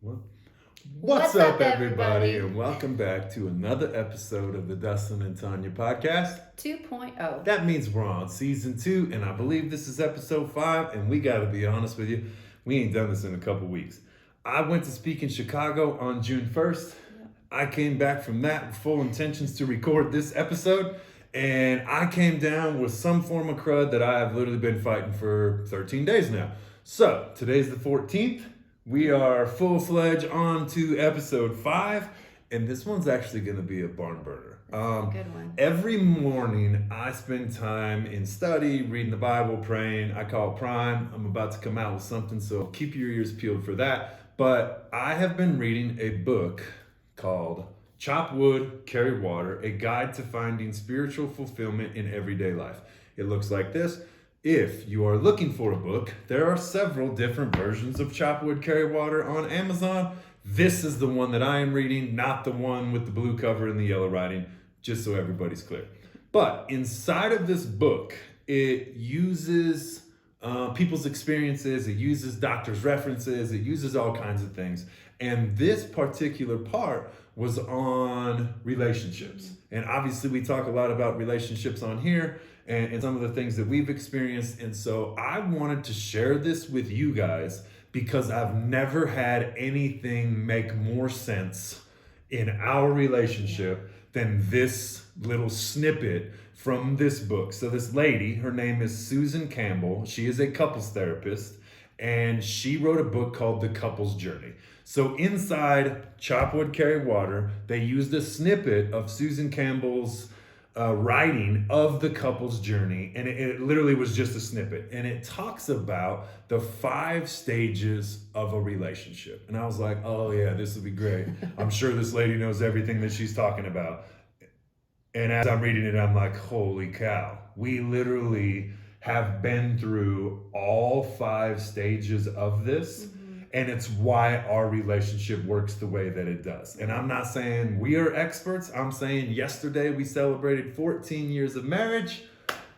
What? What's up, everybody? and welcome back to another episode of the Dustin and Tonya podcast. 2.0. That means we're on season 2, and I believe this is episode 5. And we got to be honest with you, we ain't done this in a couple weeks. I went to speak in Chicago on June 1st. I came back from that with full intentions to record this episode, and I came down with some form of crud that I have literally been fighting for 13 days now. So today's the 14th. We are full-fledged on to episode 5, and this one's actually going to be a barn burner. Good one. Every morning, I spend time in study, reading the Bible, praying. I call it Prime. I'm about to come out with something, so keep your ears peeled for that. But I have been reading a book called Chop Wood, Carry Water, A Guide to Finding Spiritual Fulfillment in Everyday Life. It looks like this. If you are looking for a book, there are several different versions of Chop Wood, Carry Water on Amazon. This is the one that I am reading, not the one with the blue cover and the yellow writing, just so everybody's clear. But inside of this book, it uses people's experiences, it uses doctors' references, it uses all kinds of things. And this particular part was on relationships. And obviously we talk a lot about relationships on here and some of the things that we've experienced. And so I wanted to share this with you guys because I've never had anything make more sense in our relationship than this little snippet from this book. So this lady, her name is Susan Campbell. She is a couples therapist, and she wrote a book called The Couple's Journey. So inside Chop Wood, Carry Water, they used a snippet of Susan Campbell's writing of the couple's journey, and it literally was just a snippet, and it talks about the 5 stages of a relationship. And I was like, oh yeah, this will be great. I'm sure this lady knows everything that she's talking about. And as I'm reading it, I'm like, holy cow, we literally have been through all 5 stages of this. And it's why our relationship works the way that it does. And I'm not saying we are experts. I'm saying yesterday we celebrated 14 years of marriage.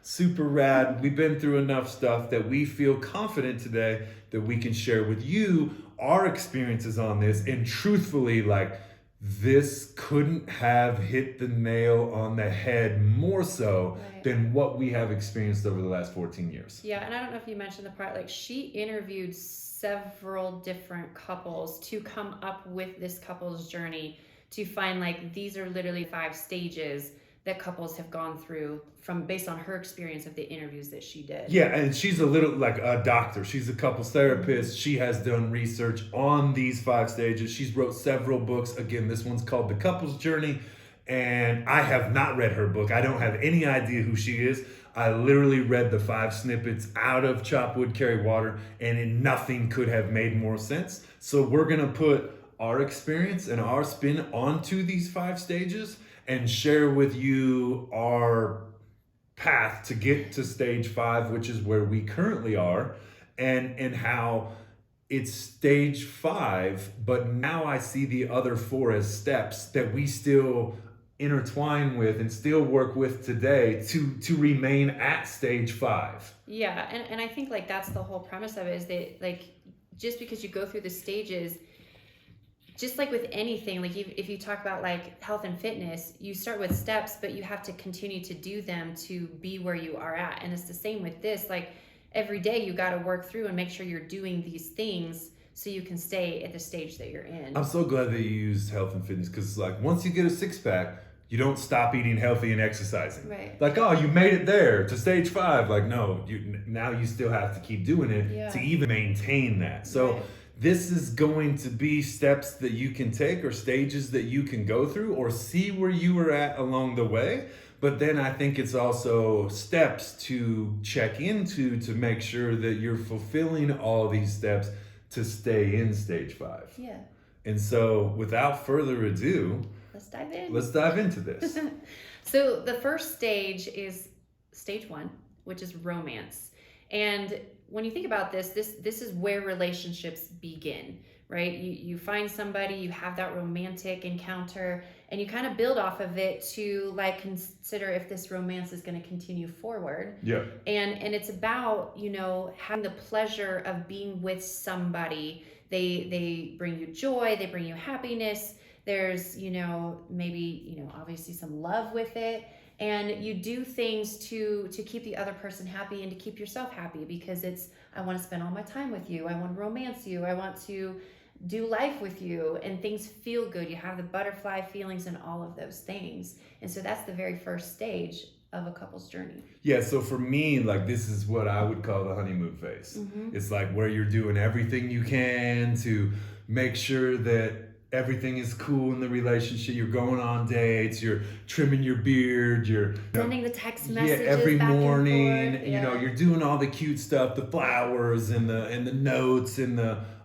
Super rad. We've been through enough stuff that we feel confident today that we can share with you our experiences on this. And truthfully, like, this couldn't have hit the nail on the head more so than what we have experienced over the last 14 years. Yeah, and I don't know if you mentioned the part, like, she interviewed several different couples to come up with this couple's journey to find, like, these are literally 5 stages that couples have gone through from based on her experience of the interviews that she did. Yeah, and she's a little like a doctor. She's a couples therapist. She has done research on these 5 stages. She's wrote several books. Again, this one's called The Couple's Journey, and I have not read her book. I don't have any idea who she is. I literally read the 5 snippets out of Chop Wood, Carry Water, and nothing could have made more sense. So we're going to put our experience and our spin onto these 5 stages and share with you our path to get to stage 5, which is where we currently are, and how it's stage 5, but now I see the other 4 as steps that we still intertwine with and still work with today to remain at stage 5. Yeah, and I think, like, that's the whole premise of it, is that, like, just because you go through the stages, just like with anything, like if you talk about, like, health and fitness, you start with steps, but you have to continue to do them to be where you are at. And it's the same with this. Like, every day you got to work through and make sure you're doing these things so you can stay at the stage that you're in. I'm so glad that you used health and fitness, because, like, once you get a 6-pack, you don't stop eating healthy and exercising. Right. Like, oh, you made it there to stage 5. Like, no, now you still have to keep doing it to even maintain that. So this is going to be steps that you can take, or stages that you can go through, or see where you were at along the way. But then I think it's also steps to check into to make sure that you're fulfilling all these steps to stay in stage 5. Yeah. And so without further ado, let's dive in. Let's dive into this. So the first stage is stage 1, which is romance. And when you think about this is where relationships begin, right? You find somebody, you have that romantic encounter, and you kind of build off of it to, like, consider if this romance is going to continue forward. Yeah. And it's about, having the pleasure of being with somebody They bring you joy, they bring you happiness. There's, maybe, obviously some love with it. And you do things to keep the other person happy and to keep yourself happy, because I want to spend all my time with you. I want to romance you. I want to do life with you, and things feel good. You have the butterfly feelings and all of those things. And so that's the very first stage of a couple's journey. Yeah, so for me, like, this is what I would call the honeymoon phase. It's like where you're doing everything you can to make sure that everything is cool in the relationship. You're going on dates, you're trimming your beard, you're sending the text messages every back morning, and forth. you're doing all the cute stuff, the flowers and the notes and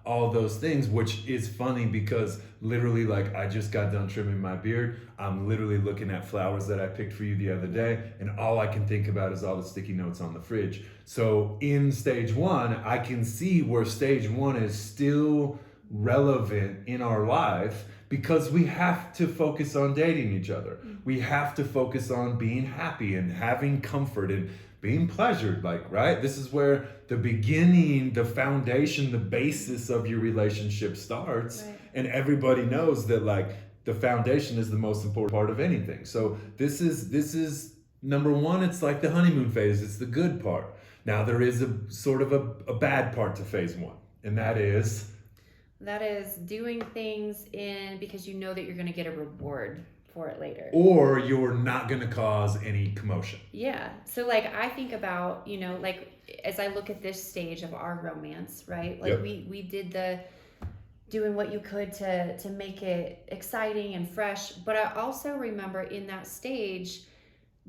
all those things, which is funny because literally, like, I just got done trimming my beard. I'm literally looking at flowers that I picked for you the other day, and all I can think about is all the sticky notes on the fridge. So in stage one, I can see where stage one is still relevant in our life, because we have to focus on dating each other. We have to focus on being happy and having comfort and being pleasured, like, right? This is where the beginning, the foundation, the basis of your relationship starts. Right. And everybody knows that, like, the foundation is the most important part of anything. So this is number one. It's like the honeymoon phase. It's the good part. Now there is a sort of a bad part to phase one, and that is doing things because you know that you're going to get a reward for it later, or you're not going to cause any commotion. Yeah. So, like, I think about, like, as I look at this stage of our romance, right? Like, we did the doing what you could to make it exciting and fresh, but I also remember in that stage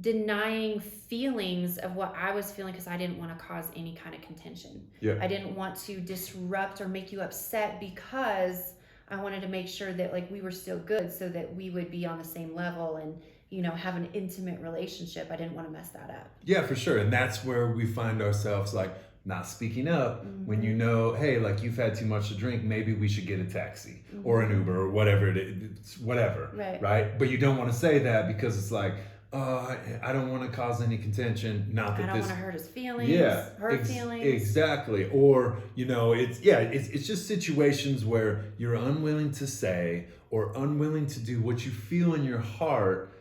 denying feelings of what I was feeling, because I didn't want to cause any kind of contention. I didn't want to disrupt or make you upset, because I wanted to make sure that, like, we were still good, so that we would be on the same level and, have an intimate relationship. I didn't want to mess that up. Yeah, for sure. And that's where we find ourselves, like, not speaking up when hey, like, you've had too much to drink, maybe we should get a taxi or an Uber or whatever it is, it's whatever, right? But you don't want to say that because it's like, I don't want to cause any contention. Not that I don't want to hurt his feelings. Feelings. Exactly. Or, it's just situations where you're unwilling to say or unwilling to do what you feel in your heart.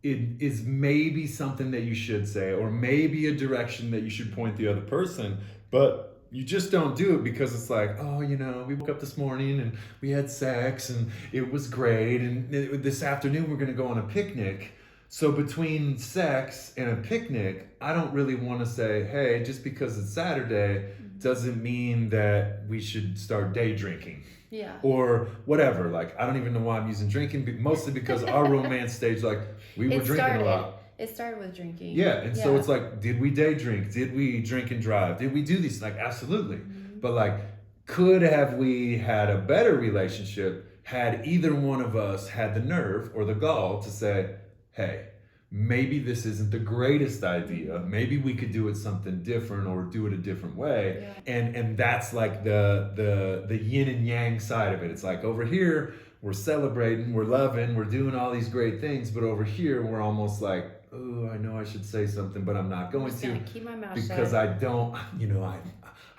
It is maybe something that you should say, or maybe a direction that you should point the other person, but you just don't do it because it's like, we woke up this morning and we had sex and it was great, and this afternoon we're going to go on a picnic. So between sex and a picnic, I don't really want to say, hey, just because it's Saturday doesn't mean that we should start day drinking. Yeah. Or whatever. Like, I don't even know why I'm using drinking, but mostly because our romance stage, like, we were drinking a lot. It started with drinking. Yeah. And so it's like, did we day drink? Did we drink and drive? Did we do these? Like, absolutely. But, like, have we had a better relationship had either one of us had the nerve or the gall to say, hey, maybe this isn't the greatest idea. Maybe we could do it something different or do it a different way. Yeah. And that's like the yin and yang side of it. It's like, over here, we're celebrating, we're loving, we're doing all these great things. But over here, we're almost like, oh, I know I should say something, but I'm not going to. Keep my mouth because shut. I don't,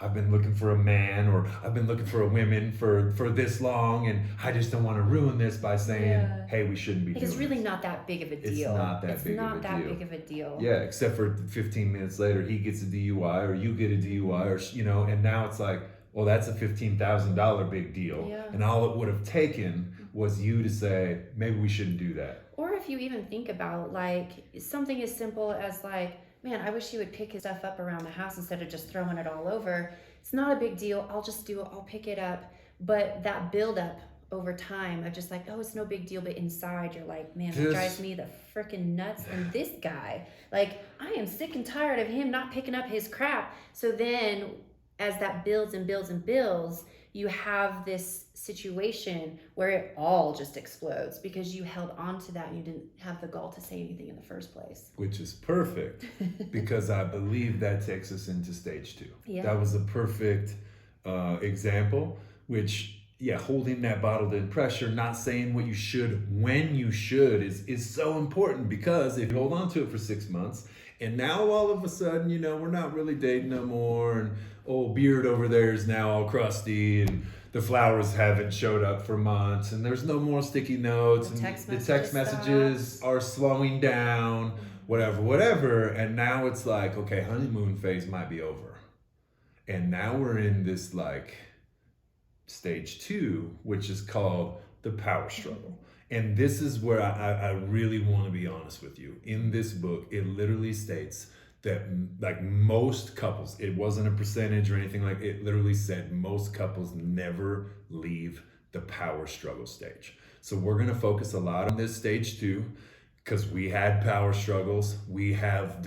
I've been looking for a man, or I've been looking for a woman for this long, and I just don't want to ruin this by saying, hey, we shouldn't be doing this. It's really not that big of a deal. It's not that big of a deal. Yeah, except for 15 minutes later, he gets a DUI, or you get a DUI, or, and now it's like, well, that's a $15,000 big deal. Yeah. And all it would have taken was you to say, maybe we shouldn't do that. Or if you even think about, like, something as simple as, like, man, I wish he would pick his stuff up around the house instead of just throwing it all over. It's not a big deal. I'll just do it. I'll pick it up. But that buildup over time of just like, oh, it's no big deal. But inside you're like, man, that drives me the freaking nuts. And this guy, like, I am sick and tired of him not picking up his crap. So then as that builds and builds and builds, you have this situation where it all just explodes because you held on to that and you didn't have the gall to say anything in the first place. Which is perfect, because I believe that takes us into stage 2. Yeah. That was a perfect example, which, holding that bottled in pressure, not saying what you should when you should is so important, because if you hold on to it for 6 months and now all of a sudden, we're not really dating no more, and old beard over there is now all crusty, and the flowers haven't showed up for months, and there's no more sticky notes, The text and the text messages are slowing down, whatever. And now it's like, okay, honeymoon phase might be over. And now we're in this like stage 2, which is called the power struggle. And this is where I really want to be honest with you. In this book, it literally states that like most couples, it wasn't a percentage or anything, like it literally said most couples never leave the power struggle stage. So we're going to focus a lot on this stage 2 because we had power struggles. We have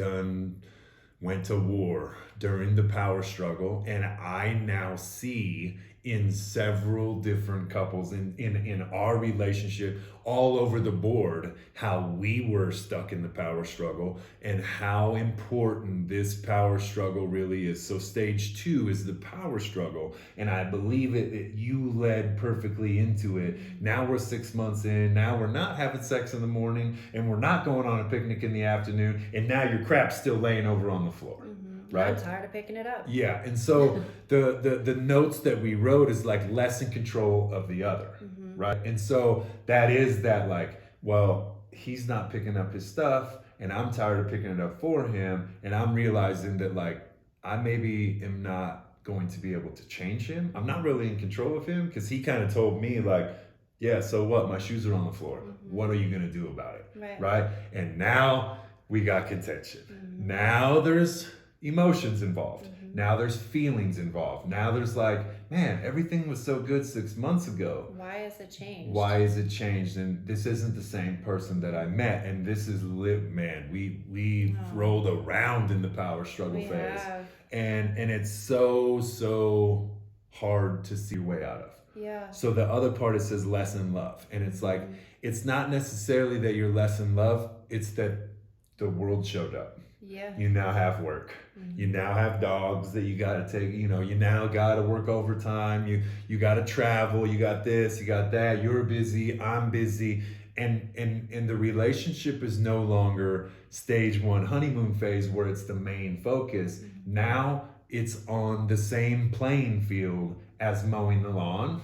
went to war during the power struggle, and I now see in several different couples in our relationship all over the board how we were stuck in the power struggle and how important this power struggle really is. So stage 2 is the power struggle, and I believe it you led perfectly into it. Now we're 6 months in, now we're not having sex in the morning, and we're not going on a picnic in the afternoon, and now your crap's still laying over on the floor. Right? I'm tired of picking it up. Yeah, and so the notes that we wrote is like less in control of the other, right? And so that is that like, well, he's not picking up his stuff, and I'm tired of picking it up for him, and I'm realizing that like I maybe am not going to be able to change him. I'm not really in control of him because he kind of told me like, yeah, so what? My shoes are on the floor. What are you gonna do about it? Right? And now we got contention. Now there's emotions involved. Now there's feelings involved. Now there's like, man, everything was so good 6 months ago. Why is it changed? Why is it changed? And this isn't the same person that I met. And this is man, we rolled around in the power struggle phase. And it's so hard to see your way out of. Yeah. So the other part, it says less in love. And it's like, it's not necessarily that you're less in love, it's that the world showed up. Yeah. You now have work. You now have dogs that you got to take, you now got to work overtime. You got to travel. You got this, you got that. You're busy. I'm busy. And the relationship is no longer stage 1 honeymoon phase where it's the main focus. Now it's on the same playing field as mowing the lawn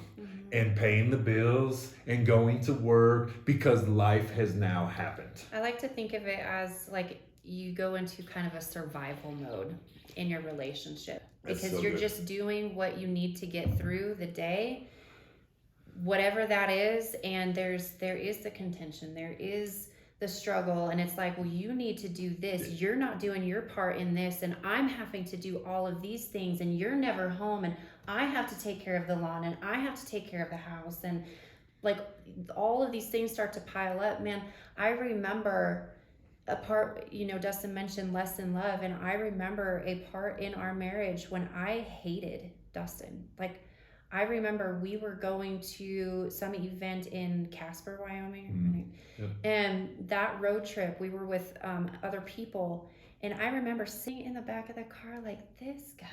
and paying the bills and going to work because life has now happened. I like to think of it as like you go into kind of a survival mode in your relationship because you're just doing what you need to get through the day, whatever that is. And there is the contention, there is the struggle, and it's like, well, you need to do this, you're not doing your part in this, and I'm having to do all of these things, and you're never home, and I have to take care of the lawn, and I have to take care of the house, and like all of these things start to pile up. Man, I remember a part, Dustin mentioned less in love, and I remember a part in our marriage when I hated Dustin. Like, I remember we were going to some event in Casper, Wyoming, and that road trip, we were with other people, and I remember sitting in the back of the car like, this guy,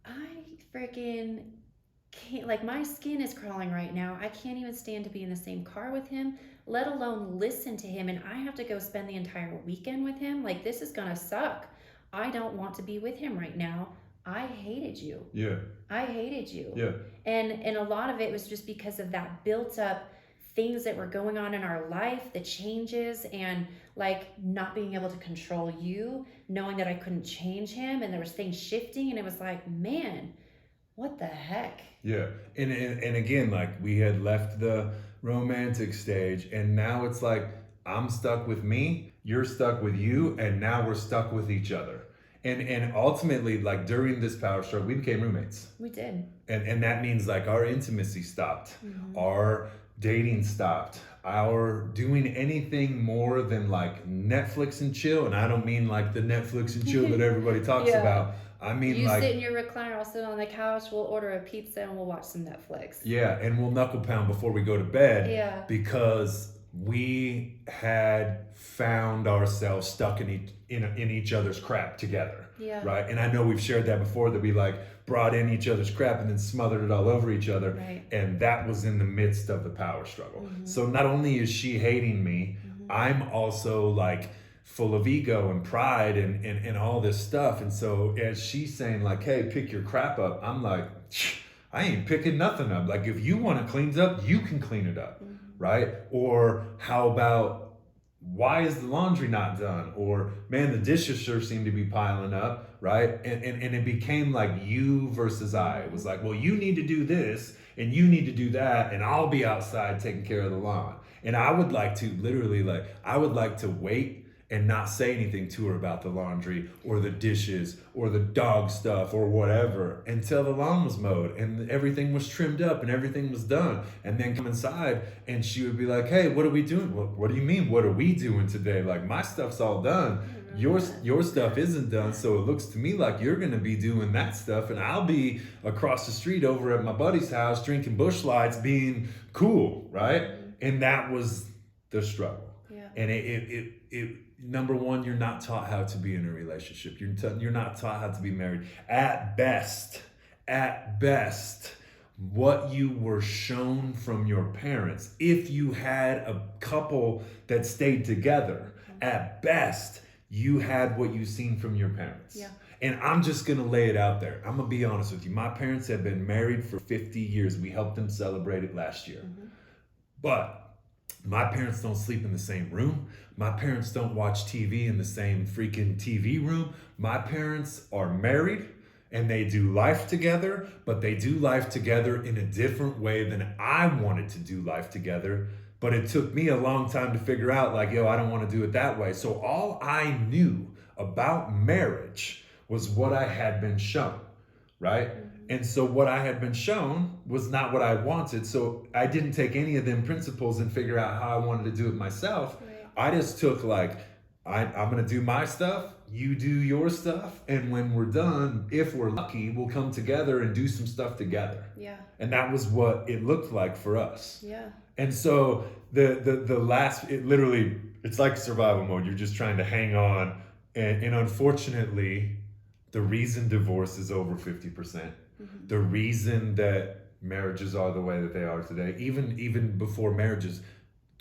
I freaking can't, like, my skin is crawling right now. I can't even stand to be in the same car with him, let alone listen to him, and I have to go spend the entire weekend with him. Like, this is gonna suck. I don't want to be with him right now. I hated you. Yeah. I hated you. Yeah. And a lot of it was just because of that built up things that were going on in our life, the changes, and like not being able to control you, knowing that I couldn't change him, and there was things shifting, and it was like, man, what the heck? Yeah. And again, like we had left the romantic stage, and now it's like I'm stuck with me, you're stuck with you, and now we're stuck with each other. And ultimately, like during this power struggle, we became roommates. We did. And that means like our intimacy stopped, our dating stopped, our doing anything more than like Netflix and chill. And I don't mean like the Netflix and chill that everybody talks about. I mean, you like, sit in your recliner, I'll sit on the couch, we'll order a pizza and we'll watch some Netflix. Yeah, and we'll knuckle pound before we go to bed. Yeah. Because we had found ourselves stuck in each other's crap together. Yeah. Right? And I know we've shared that before, that we like brought in each other's crap and then smothered it all over each other. Right. And that was in the midst of the power struggle. So not only is she hating me, I'm also like full of ego and pride and all this stuff. And so as she's saying like, hey, pick your crap up, I'm like, I ain't picking nothing up. Like, if you want to clean it up, you can clean it up, right? Or how about, why is the laundry not done? Or, man, the dishes sure seem to be piling up, right? And it became like you versus I. It was like, well, you need to do this and you need to do that, and I'll be outside taking care of the lawn. And I would like to literally, like, I would like to wait and not say anything to her about the laundry or the dishes or the dog stuff or whatever until the lawn was mowed and everything was trimmed up and everything was done. And then come inside and she would be like, hey, what are we doing? Well, what do you mean, what are we doing today? Like, my stuff's all done. Your stuff isn't done, so it looks to me like you're gonna be doing that stuff, and I'll be across the street over at my buddy's house drinking Busch Lights, being cool, right? And that was the struggle. Yeah. And it number one, you're not taught how to be in a relationship. You're not taught how to be married. At best, what you were shown from your parents, if you had a couple that stayed together, at best, you had what you've seen from your parents. Yeah. And I'm just going to lay it out there. I'm going to be honest with you. My parents have been married for 50 years. We helped them celebrate it last year. But my parents don't sleep in the same room. My parents don't watch TV in the same freaking TV room. My parents are married and they do life together, but they do life together in a different way than I wanted to do life together. But it took me a long time to figure out, like, yo, I don't want to do it that way. So all I knew about marriage was what I had been shown, right? And so what I had been shown was not what I wanted. So I didn't take any of them principles and figure out how I wanted to do it myself. Right. I just took, like, I'm going to do my stuff, you do your stuff, and when we're done, if we're lucky, we'll come together and do some stuff together. Yeah. And that was what it looked like for us. Yeah. And so the last, it's like survival mode. You're just trying to hang on. And unfortunately, the reason divorce is over 50%. The reason that marriages are the way that they are today, even before marriages,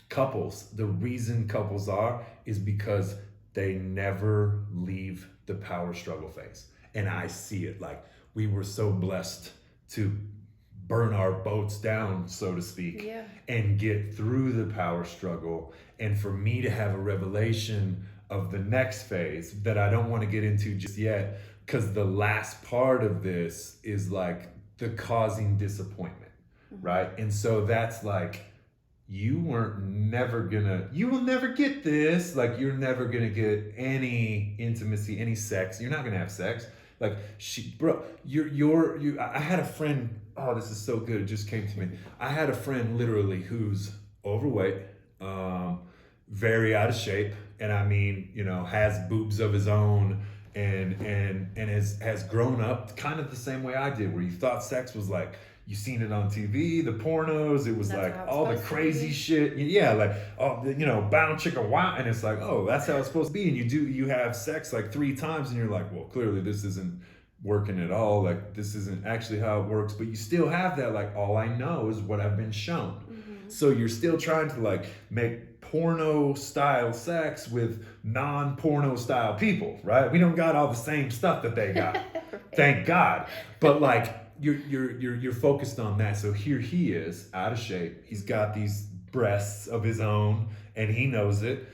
couples, the reason couples are is because they never leave the power struggle phase. And I see it. Like, we were so blessed to burn our boats down, so to speak, and get through the power struggle. And for me to have a revelation of the next phase that I don't want to get into just yet, because the last part of this is like the causing disappointment, right? And so that's like, you will never get this. Like, you're never gonna get any intimacy, any sex. You're not gonna have sex. Like, I had a friend, oh, this is so good, it just came to me. I had a friend literally who's overweight, very out of shape, and I mean, has boobs of his own, and has grown up kind of the same way I did, where you thought sex was like, you seen it on TV, the pornos, it was that's like all the crazy shit. Yeah, like, oh, bound chicka wow. And it's like, oh, that's how it's supposed to be. And you have sex like 3 times and you're like, well, clearly this isn't working at all. Like, this isn't actually how it works. But you still have that, like, all I know is what I've been shown. So you're still trying to, like, make porno style sex with non-porno style people, right? We don't got all the same stuff that they got. Thank God. But like, you're focused on that. So here he is, out of shape. He's got these breasts of his own, and he knows it.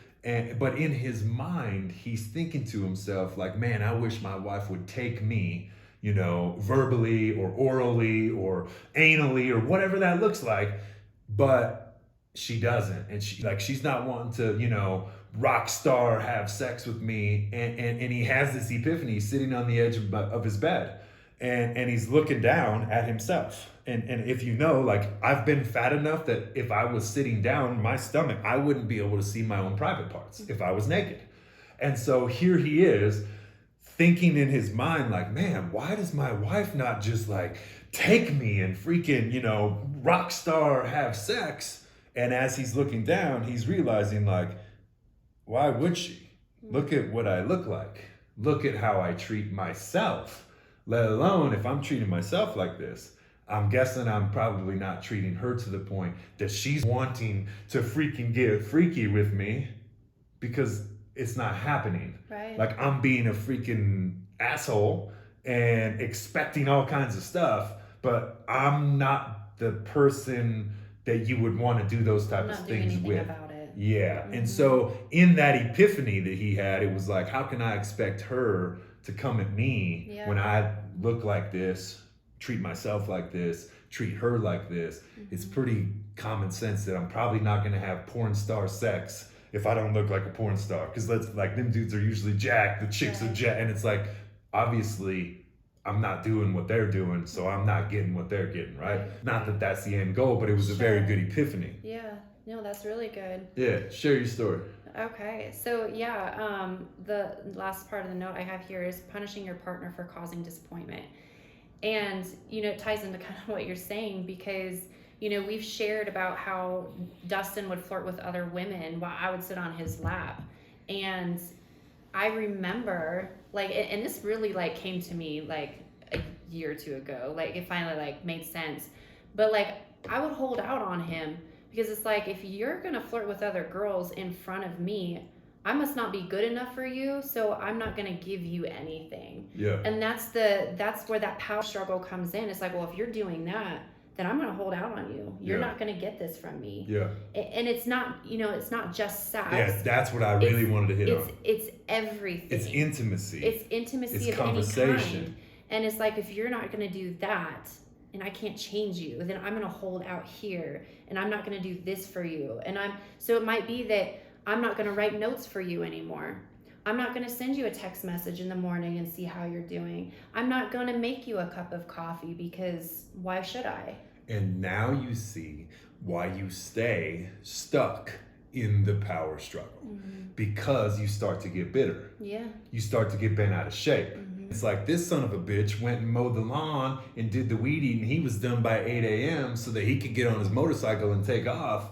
But in his mind, he's thinking to himself, like, man, I wish my wife would take me, verbally or orally or anally or whatever that looks like. But she doesn't. And she's not wanting to, rock star have sex with me. And he has this epiphany. He's sitting on the edge of his bed. And he's looking down at himself. And if like, I've been fat enough that if I was sitting down, my stomach, I wouldn't be able to see my own private parts if I was naked. And so here he is thinking in his mind, like, man, why does my wife not just like take me and freaking, rock star have sex? And as he's looking down, he's realizing, like, why would she? Look at what I look like. Look at how I treat myself. Let alone if I'm treating myself like this, I'm guessing I'm probably not treating her to the point that she's wanting to freaking get freaky with me, because it's not happening. Right. Like, I'm being a freaking asshole and expecting all kinds of stuff, but I'm not the person that you would want to do those type I'm of not doing things anything with. about it. Yeah. And so in that epiphany that he had, it was like, how can I expect her to come at me when I look like this, treat myself like this, treat her like this? It's pretty common sense that I'm probably not going to have porn star sex if I don't look like a porn star. Because them dudes are usually jacked, the chicks are jacked. And it's like, obviously, I'm not doing what they're doing, so I'm not getting what they're getting, right? Not that that's the end goal, but it was a very good epiphany. Yeah. No, that's really good. Yeah, share your story. Okay, so the last part of the note I have here is punishing your partner for causing disappointment. And, it ties into kind of what you're saying because, we've shared about how Dustin would flirt with other women while I would sit on his lap. And I remember, and this really, came to me, a year or two ago. It finally, made sense. But, I would hold out on him because it's like, if you're going to flirt with other girls in front of me, I must not be good enough for you, so I'm not going to give you anything. Yeah. And that's where that power struggle comes in. It's like, well, if you're doing that, then I'm going to hold out on you. You're not going to get this from me. Yeah. And it's not, it's not just sex. Yeah, that's what I really wanted to hit on. It's everything. It's intimacy. It's intimacy it's of conversation. Any kind. And it's like, if you're not going to do that, and I can't change you, then I'm going to hold out here, and I'm not going to do this for you. So it might be that I'm not going to write notes for you anymore. I'm not going to send you a text message in the morning and see how you're doing. I'm not going to make you a cup of coffee because why should I? And now you see why you stay stuck in the power struggle. Because you start to get bitter. Yeah. You start to get bent out of shape. It's like, this son of a bitch went and mowed the lawn and did the weed eating. He was done by 8 a.m. so that he could get on his motorcycle and take off,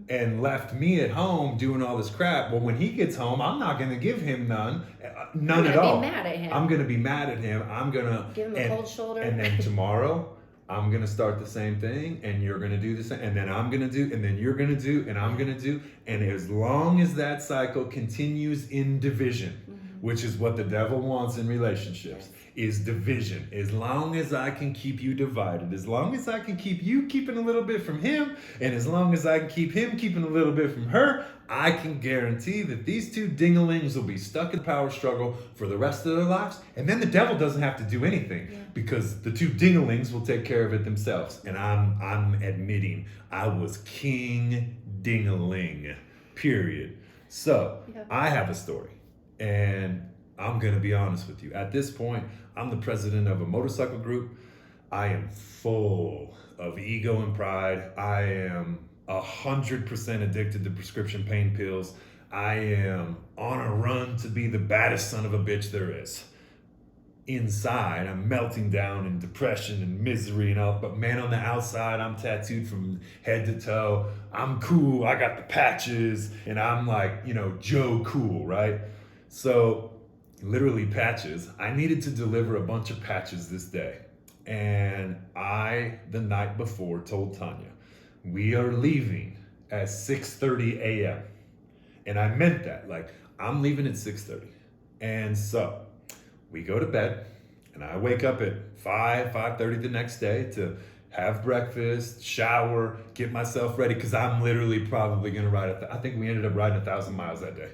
and left me at home doing all this crap. Well, when he gets home, I'm not going to give him none at all. Be mad at him. I'm going to be mad at him. I'm going to give him a cold shoulder. And then tomorrow, I'm going to start the same thing, and you're going to do the same, and then I'm going to do, and then you're going to do, and I'm going to do. And as long as that cycle continues in division, which is what the devil wants in relationships, is division. As long as I can keep you divided, as long as I can keep you keeping a little bit from him, and as long as I can keep him keeping a little bit from her, I can guarantee that these two dinglings will be stuck in power struggle for the rest of their lives. And then the devil doesn't have to do anything because the two dinglings will take care of it themselves. And I'm admitting I was king dingling, period. So I have a story. And I'm going to be honest with you. At this point, I'm the president of a motorcycle group. I am full of ego and pride. I am 100% addicted to prescription pain pills. I am on a run to be the baddest son of a bitch there is. Inside, I'm melting down in depression and misery and all, but man, on the outside, I'm tattooed from head to toe. I'm cool. I got the patches, and I'm like, Joe Cool, right? So, literally patches. I needed to deliver a bunch of patches this day. And I, the night before, told Tonya, we are leaving at 6:30 a.m. And I meant that. I'm leaving at 6:30. And so, we go to bed, and I wake up at 5:30 the next day to have breakfast, shower, get myself ready, because I'm literally probably going to ride I think we ended up riding 1,000 miles that day.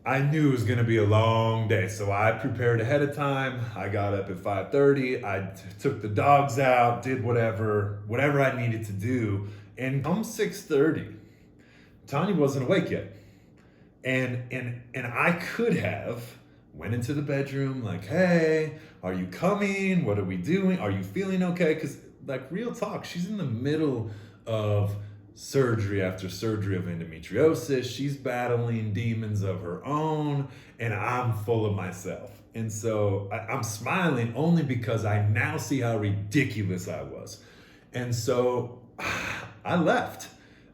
I knew it was going to be a long day, so I prepared ahead of time. I got up at 5:30. I took the dogs out, did whatever I needed to do, and come 6:30, Tonya wasn't awake yet, and I could have went into the bedroom like, hey, are you coming? What are we doing? Are you feeling okay? Because real talk, she's in the middle of surgery after surgery of endometriosis. She's battling demons of her own, and I'm full of myself. And so I'm smiling only because I now see how ridiculous I was. And so I left.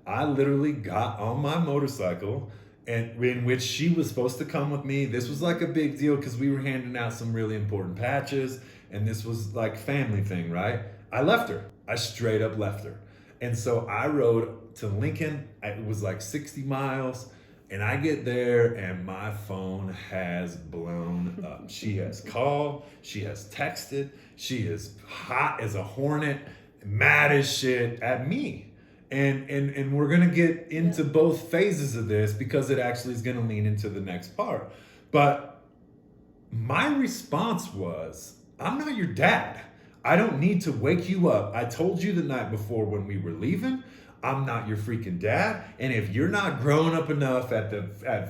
I literally got on my motorcycle, and in which she was supposed to come with me. This was a big deal because we were handing out some really important patches, and this was family thing, right? I left her. I straight up left her. And so I rode to Lincoln. It was 60 miles. And I get there and my phone has blown up. She has called, she has texted, she is hot as a hornet, mad as shit at me. And we're gonna get into both phases of this because it actually is gonna lean into the next part. But my response was, I'm not your dad. I don't need to wake you up. I told you the night before when we were leaving, I'm not your freaking dad. And if you're not grown up enough at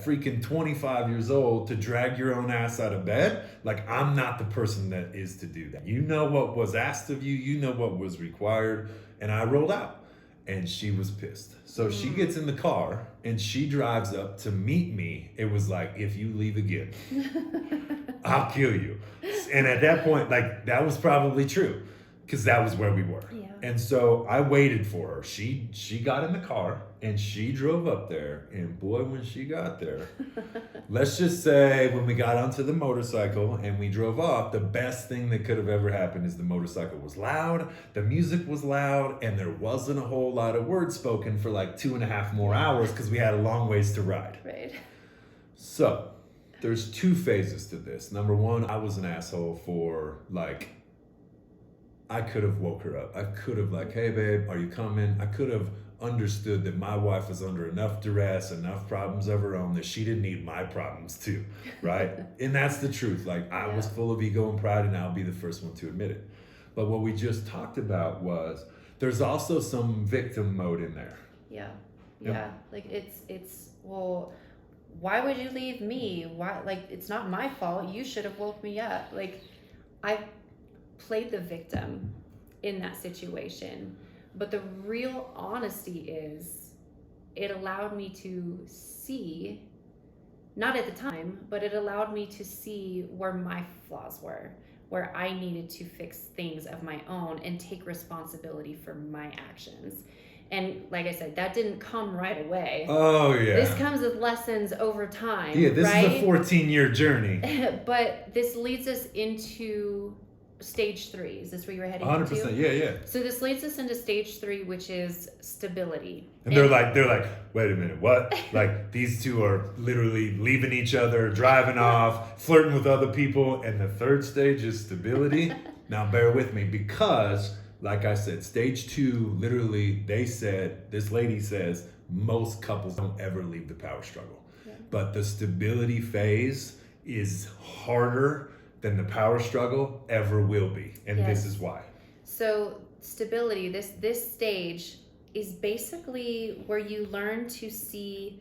freaking 25 years old to drag your own ass out of bed, like, I'm not the person that is to do that. You know what was asked of you. You know what was required. And I rolled out. And she was pissed. So she gets in the car and she drives up to meet me. It was like, if you leave again, I'll kill you. And at that point, like, that was probably true because that was where we were. Yeah. And so I waited for her. She got in the car and she drove up there. And boy, when she got there, let's just say when we got onto the motorcycle and we drove off, the best thing that could have ever happened is the motorcycle was loud, the music was loud, and there wasn't a whole lot of words spoken for like 2.5 more hours because we had a long ways to ride. Right. So there's 2 phases to this. Number 1, I was an asshole for like, I could have woke her up. I could have like, hey babe, are you coming? I could have understood that my wife was under enough duress, enough problems of her own that she didn't need my problems too, right? And that's the truth. Like, I was full of ego and pride, and I'll be the first one to admit it. But what we just talked about was there's also some victim mode in there. Yeah. Like it's well, why would you leave me? Why? Like, it's not my fault. You should have woke me up. Like, I played the victim in that situation. But the real honesty is it allowed me to see, not at the time, but it allowed me to see where my flaws were, where I needed to fix things of my own and take responsibility for my actions. And like I said, that didn't come right away. Oh, yeah. This comes with lessons over time. Yeah, this right? is a 14-year journey. But this leads us into stage 3. Is this where you were heading 100%, into? yeah. So this leads us into stage 3, which is stability. And they're like, wait a minute, what? Like, these two are literally leaving each other, driving off, flirting with other people, and the third stage is stability. Now, bear with me, because, like I said, stage 2, literally, this lady says, most couples don't ever leave the power struggle. Yeah. But the stability phase is harder than the power struggle ever will be. And this is why. So stability, this stage is basically where you learn to see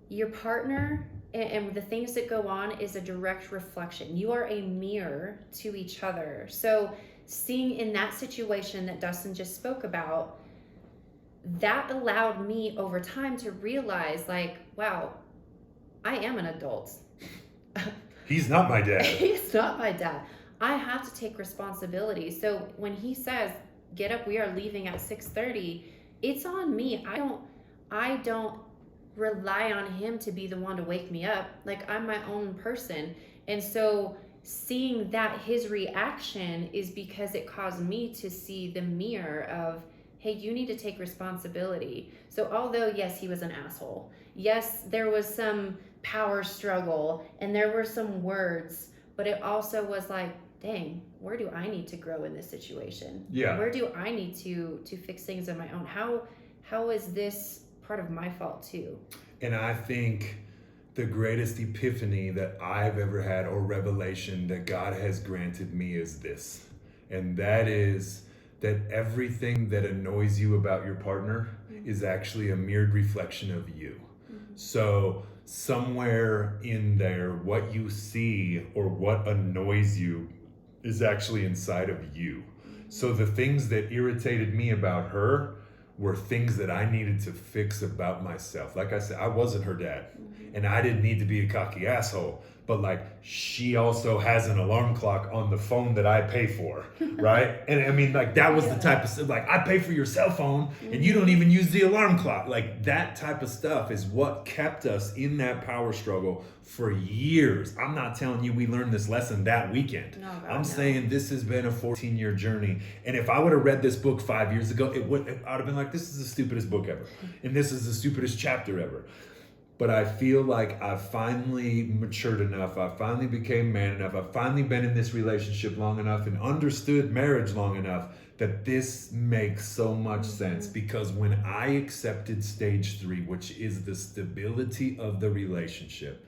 your partner and the things that go on is a direct reflection. You are a mirror to each other. So seeing in that situation that Dustin just spoke about, that allowed me over time to realize, like, wow, I am an adult. He's not my dad. He's not my dad. I have to take responsibility. So when he says, get up, we are leaving at 6:30, it's on me. I don't rely on him to be the one to wake me up. Like, I'm my own person. And so seeing that his reaction is because it caused me to see the mirror of, hey, you need to take responsibility. So although, yes, he was an asshole. Yes, there was some power struggle and there were some words, but it also was like, dang, where do I need to grow in this situation? Yeah. Where do I need to fix things on my own? How is this part of my fault too? And I think the greatest epiphany that I've ever had, or revelation that God has granted me, is this. And that is that everything that annoys you about your partner is actually a mirrored reflection of you. So somewhere in there, what you see or what annoys you is actually inside of you. So the things that irritated me about her were things that I needed to fix about myself. Like I said, I wasn't her dad, and I didn't need to be a cocky asshole. But like, she also has an alarm clock on the phone that I pay for, right? And I mean, like, that was the type of stuff, like, I pay for your cell phone and you don't even use the alarm clock. Like, that type of stuff is what kept us in that power struggle for years. I'm not telling you we learned this lesson that weekend. No, I'm saying this has been a 14-year journey. And if I would have read this book 5 years ago, I would have been like, this is the stupidest book ever. And this is the stupidest chapter ever. but I feel like I've finally matured enough. I finally became man enough. I've finally been in this relationship long enough and understood marriage long enough that this makes so much sense. Because when I accepted stage 3, which is the stability of the relationship,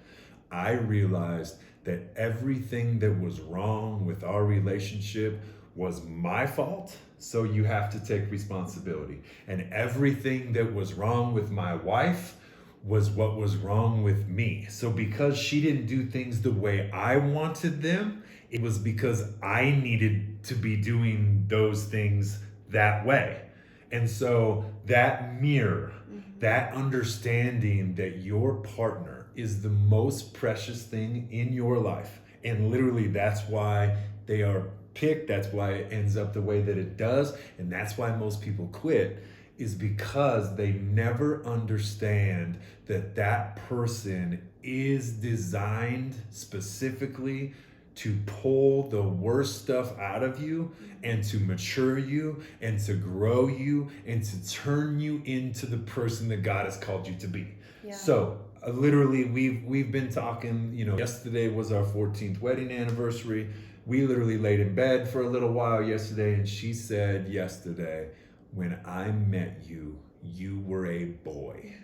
I realized that everything that was wrong with our relationship was my fault. So you have to take responsibility. And everything that was wrong with my wife was what was wrong with me. So because she didn't do things the way I wanted them, it was because I needed to be doing those things that way. And so that mirror, that understanding that your partner is the most precious thing in your life. And literally that's why they are picked. That's why it ends up the way that it does. And that's why most people quit, is because they never understand that that person is designed specifically to pull the worst stuff out of you and to mature you and to grow you and to turn you into the person that God has called you to be. Yeah. So literally we've been talking, yesterday was our 14th wedding anniversary. We literally laid in bed for a little while yesterday, and she said yesterday, when I met you, you were a boy.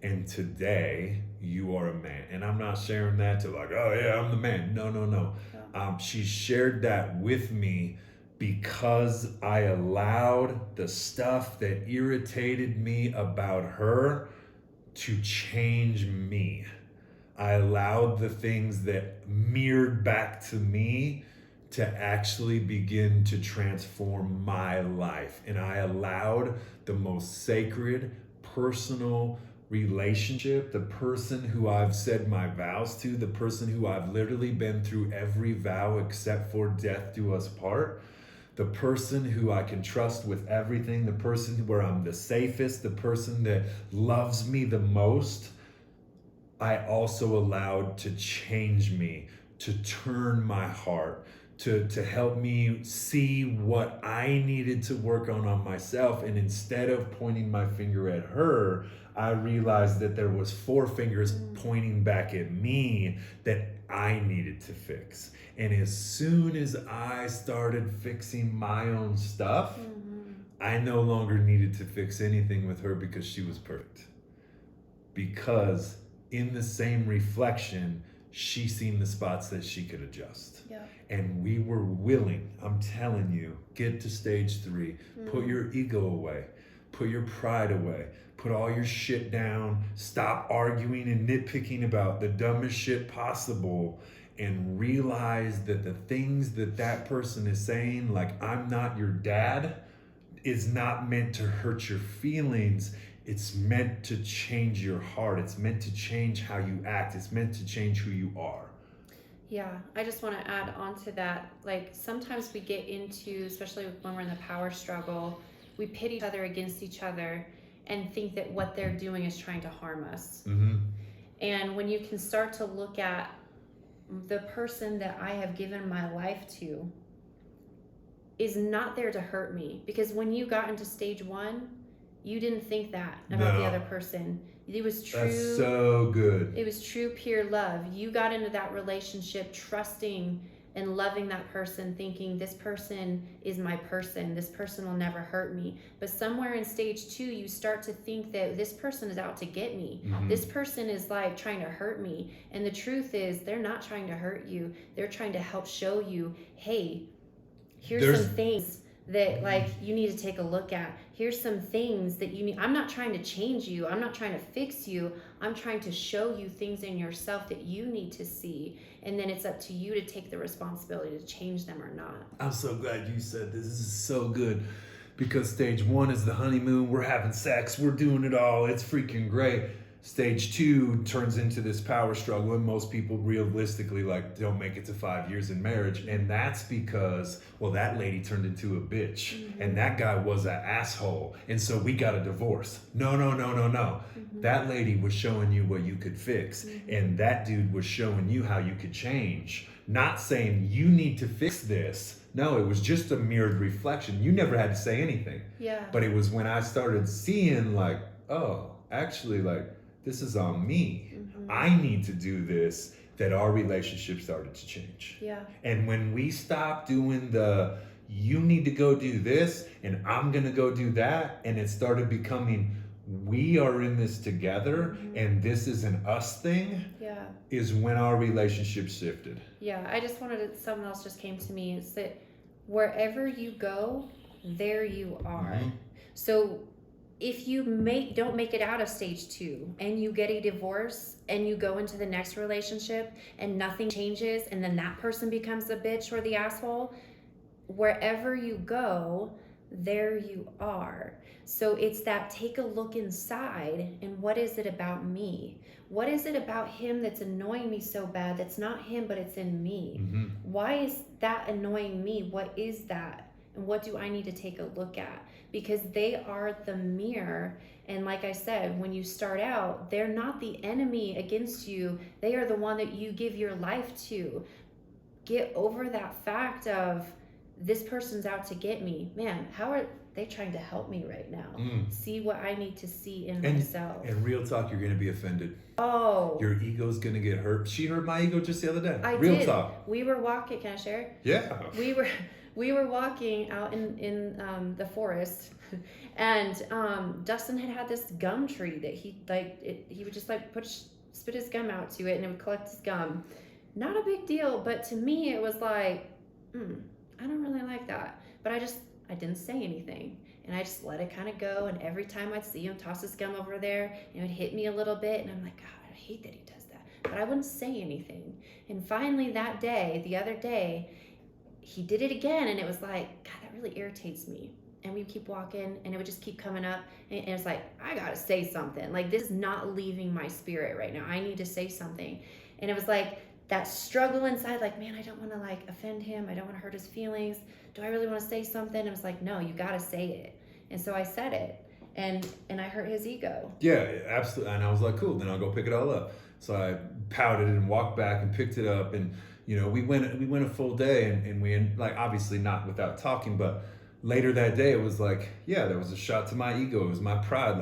And today, you are a man. And I'm not sharing that to like, oh yeah, I'm the man. No. She shared that with me because I allowed the stuff that irritated me about her to change me. I allowed the things that mirrored back to me to actually begin to transform my life. And I allowed the most sacred, personal relationship, the person who I've said my vows to, the person who I've literally been through every vow except for death do us part, the person who I can trust with everything, the person where I'm the safest, the person that loves me the most, I also allowed to change me, to turn my heart, to help me see what I needed to work on myself. And instead of pointing my finger at her, I realized that there was 4 fingers pointing back at me that I needed to fix. And as soon as I started fixing my own stuff, I no longer needed to fix anything with her because she was perfect. Because in the same reflection, she seen the spots that she could adjust. Yeah. And we were willing, I'm telling you, get to stage 3, put your ego away, put your pride away, put all your shit down, stop arguing and nitpicking about the dumbest shit possible, and realize that the things that that person is saying, like, I'm not your dad, is not meant to hurt your feelings. It's meant to change your heart. It's meant to change how you act. It's meant to change who you are. Yeah, I just want to add on to that. Like, sometimes we get into, especially when we're in the power struggle, we pit each other against each other and think that what they're doing is trying to harm us. And when you can start to look at the person that I have given my life to is not there to hurt me. Because when you got into stage 1, you didn't think that about the other person. It was true. That's so good. It was true, pure love. You got into that relationship trusting and loving that person, thinking this person is my person. This person will never hurt me. But somewhere in stage 2, you start to think that this person is out to get me. This person is like trying to hurt me. And the truth is, they're not trying to hurt you. They're trying to help show you, hey, here's some things that like you need to take a look at. Here's some things that you need. I'm not trying to change you. I'm not trying to fix you. I'm trying to show you things in yourself that you need to see. And then it's up to you to take the responsibility to change them or not. I'm so glad you said this. This is so good. Because stage 1 is the honeymoon. We're having sex. We're doing it all. It's freaking great. Stage 2 turns into this power struggle, and most people realistically don't make it to 5 years in marriage. And that's because, well, that lady turned into a bitch and that guy was an asshole. And so we got a divorce. No. That lady was showing you what you could fix. And that dude was showing you how you could change. Not saying you need to fix this. No, it was just a mirrored reflection. You never had to say anything. Yeah. But it was when I started seeing oh, actually this is on me. I need to do this, that our relationship started to change. Yeah. And when we stopped doing you need to go do this and I'm going to go do that, and it started becoming, we are in this together and this is an us thing, is when our relationship shifted. Yeah, I just wanted to, something else just came to me, is that wherever you go, there you are. So if you don't make it out of stage 2 and you get a divorce and you go into the next relationship and nothing changes, and then that person becomes the bitch or the asshole, wherever you go, there you are. So it's that, take a look inside, and what is it about me? What is it about him that's annoying me so bad? That's not him, but it's in me. Why is that annoying me? What is that? And what do I need to take a look at? Because they are the mirror. And like I said, when you start out, they're not the enemy against you. They are the one that you give your life to. Get over that fact of, this person's out to get me. Man, how are they trying to help me right now? See what I need to see in myself. And real talk, you're going to be offended. Oh. Your ego's going to get hurt. She hurt my ego just the other day. Real talk. We were walking, can I share? Yeah. We were walking out in the forest, and Dustin had this gum tree that he would just spit his gum out to it, and it would collect his gum. Not a big deal, but to me it was like, I don't really like that. But I didn't say anything, and I just let it kind of go. And every time I'd see him toss his gum over there, it would hit me a little bit, and I'm like, God, I hate that he does that. But I wouldn't say anything. And finally the other day, he did it again, and it was like, God, that really irritates me. And we keep walking, and it would just keep coming up, and it's like, I gotta say something. Like, this is not leaving my spirit right now. I need to say something. And it was like that struggle inside, like, man, I don't want to offend him. I don't want to hurt his feelings. Do I really want to say something? And I was like, no, you gotta say it. And so I said it, and I hurt his ego. Yeah, absolutely. And I was like, cool, then I'll go pick it all up. So I pouted and walked back and picked it up, and we went a full day, and we, obviously not without talking, but later that day it was like, yeah, there was a shot to my ego. It was my pride.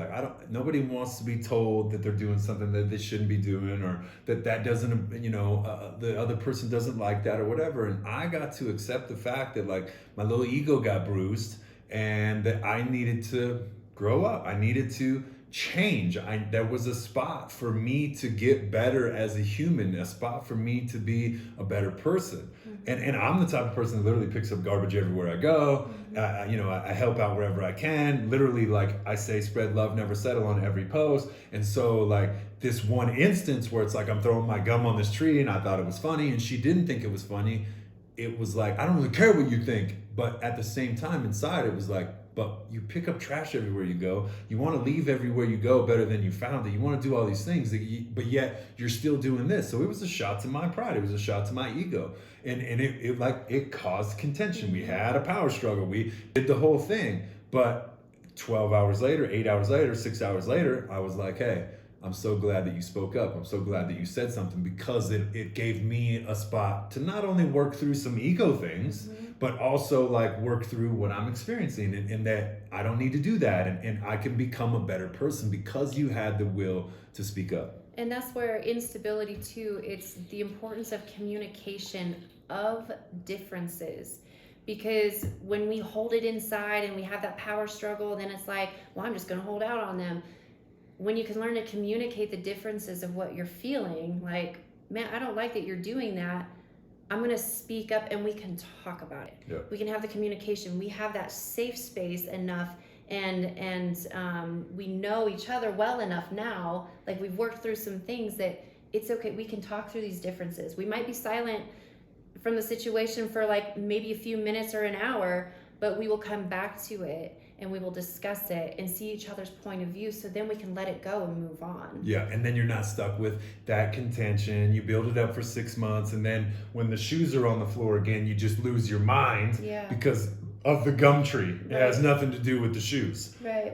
Nobody wants to be told that they're doing something that they shouldn't be doing, or that doesn't, the other person doesn't like that or whatever. And I got to accept the fact that my little ego got bruised, and that I needed to grow up. I needed to change. There was a spot for me to get better as a human, a spot for me to be a better person. And I'm the type of person that literally picks up garbage everywhere I go. I help out wherever I can. Literally, I say, spread love, never settle on every post. And so this one instance where it's I'm throwing my gum on this tree, and I thought it was funny, and she didn't think it was funny. It was I don't really care what you think. But at the same time, inside, it was but you pick up trash everywhere you go. You want to leave everywhere you go better than you found it. You want to do all these things, but yet you're still doing this. So it was a shot to my pride. It was a shot to my ego. And it caused contention. We had a power struggle. We did the whole thing. But 12 hours later, 8 hours later, 6 hours later, I was like, hey, I'm so glad that you spoke up. I'm so glad that you said something, because it gave me a spot to not only work through some ego things, but also work through what I'm experiencing, and that I don't need to do that, and I can become a better person because you had the will to speak up. And that's where instability too, it's the importance of communication of differences. Because when we hold it inside and we have that power struggle, then it's well, I'm just gonna hold out on them. When you can learn to communicate the differences of what you're feeling, man, I don't like that you're doing that. I'm going to speak up, and we can talk about it. Yeah. We can have the communication. We have that safe space enough, and we know each other well enough now. We've worked through some things that it's okay. We can talk through these differences. We might be silent from the situation for maybe a few minutes or an hour, but we will come back to it, and we will discuss it and see each other's point of view, so then we can let it go and move on. Yeah, and then you're not stuck with that contention. You build it up for 6 months, and then when the shoes are on the floor again, you just lose your mind because of the gum tree. It has nothing to do with the shoes. Right.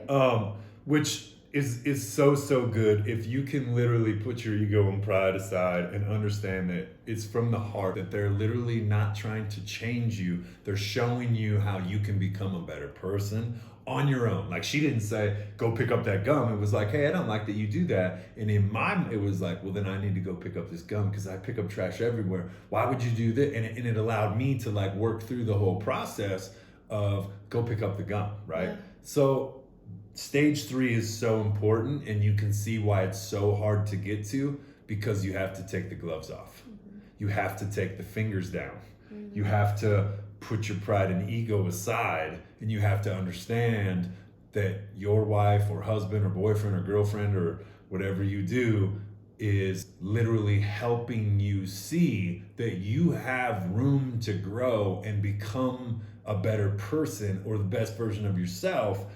Which is so good if you can literally put your ego and pride aside and understand that it's from the heart, that they're literally not trying to change you. They're showing you how you can become a better person. on your own. Like, she didn't say, go pick up that gum. It was like, hey, I don't like that you do that. And in my, it was like, well, then I need to go pick up this gum because I pick up trash everywhere. Why would you do that? And it allowed me to like work through the whole process of go pick up the gum, right? Yeah. So stage 3 is so important, and you can see why it's so hard to get to, because you have to take the gloves off. You have to take the fingers down. You have to put your pride and ego aside, and you have to understand that your wife or husband or boyfriend or girlfriend or whatever you do is literally helping you see that you have room to grow and become a better person or the best version of yourself.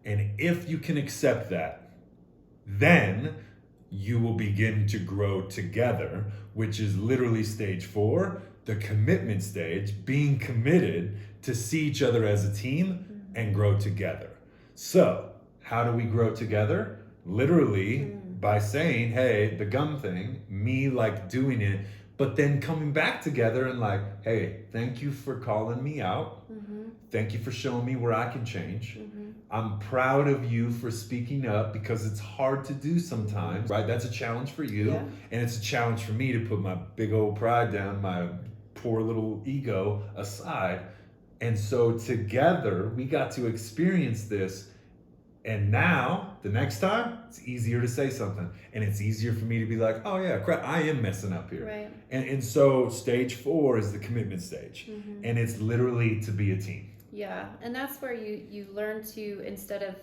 And if you can accept that, then you will begin to grow together, which is literally stage 4, the commitment stage, being committed to see each other as a team and grow together. So how do we grow together? Literally by saying, hey, the gum thing, me like doing it, but then coming back together and like, hey, thank you for calling me out. Thank you for showing me where I can change. I'm proud of you for speaking up, because it's hard to do sometimes, right? That's a challenge for you. Yeah. And it's a challenge for me to put my big old pride down, my poor little ego aside. And so together we got to experience this. And now the next time it's easier to say something, and it's easier for me to be like, oh yeah, crap, I am messing up here. Right. And so stage 4 is the commitment stage. And it's literally to be a team. Yeah, and that's where you learn to, instead of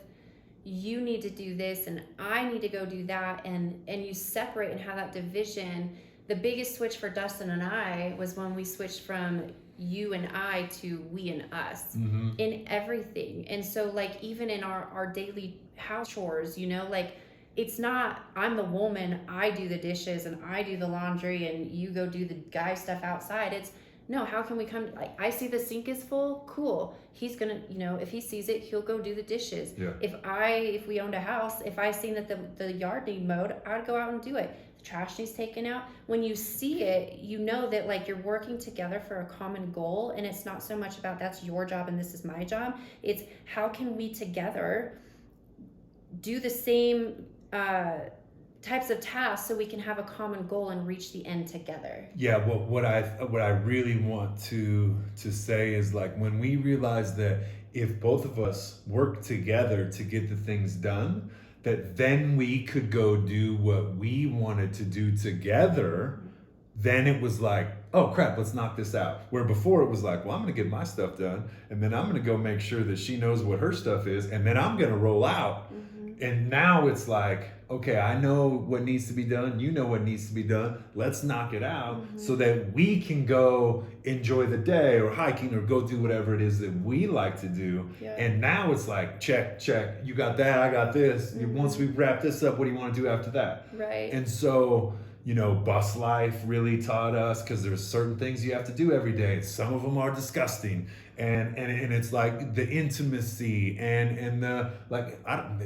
you need to do this and I need to go do that, and you separate and have that division. The biggest switch for Dustin and I was when we switched from you and I to we and us in everything. And so like even in our daily house chores, you know, like it's not I'm the woman, I do the dishes and I do the laundry and you go do the guy stuff outside. It's no, how can we come, like, I see the sink is full, cool. He's gonna, you know, if he sees it, he'll go do the dishes. Yeah. If we owned a house, if I seen that the yard need mowed, I'd go out and do it. The trash needs taken out. When you see it, you know that like you're working together for a common goal, and it's not so much about that's your job and this is my job. It's how can we together do the same types of tasks so we can have a common goal and reach the end together. Yeah, what I really want to say is like when we realize that if both of us work together to get the things done, that then we could go do what we wanted to do together, then it was like, oh crap, let's knock this out. Where before it was like, well, I'm gonna get my stuff done, and then I'm gonna go make sure that she knows what her stuff is, and then I'm gonna roll out. And now it's like, okay, I know what needs to be done. You know what needs to be done. Let's knock it out so that we can go enjoy the day or hiking or go do whatever it is that we like to do. Yeah. And now it's like, check. You got that, I got this. Once we wrap this up, what do you want to do after that? Right. And so, you know, bus life really taught us, because there's certain things you have to do every day. Some of them are disgusting. And it's like the intimacy and the like.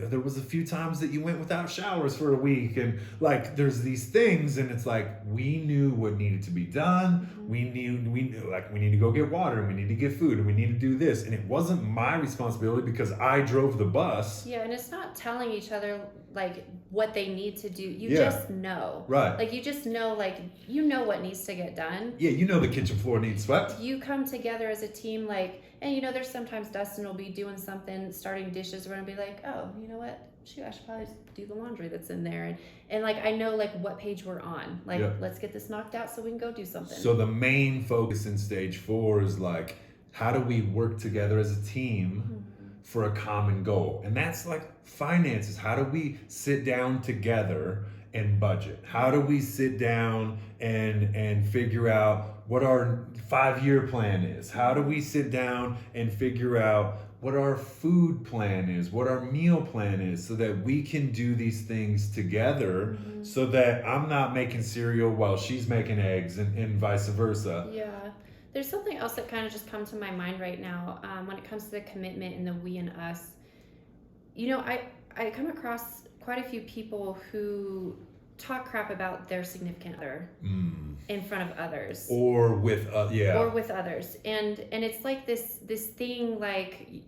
There was a few times that you went without showers for a week, and like there's these things, and it's like we knew what needed to be done. We knew like we need to go get water, and we need to get food, and we need to do this, and it wasn't my responsibility because I drove the bus. Yeah, and it's not telling each other like what they need to do. You Yeah. just know. Right. Like you just know, like you know what needs to get done. Yeah, you know the kitchen floor needs swept. You come together as a team, like, and you know, there's sometimes Dustin will be doing something, starting dishes, we're gonna be like, oh, you know what? Shoot, I should probably do the laundry that's in there. And like, I know like what page we're on. Like, Yeah. let's get this knocked out so we can go do something. So the main focus in stage 4 is like, how do we work together as a team for a common goal? And that's like finances. How do we sit down together and budget? How do we sit down and figure out what our 5-year plan is? How do we sit down and figure out what our food plan is, what our meal plan is, so that we can do these things together, so that I'm not making cereal while she's making eggs and vice versa. Yeah. There's something else that kind of just come to my mind right now when it comes to the commitment and the we and us. You know, I come across quite a few people who talk crap about their significant other in front of others. Or with Or with others. And it's like this thing like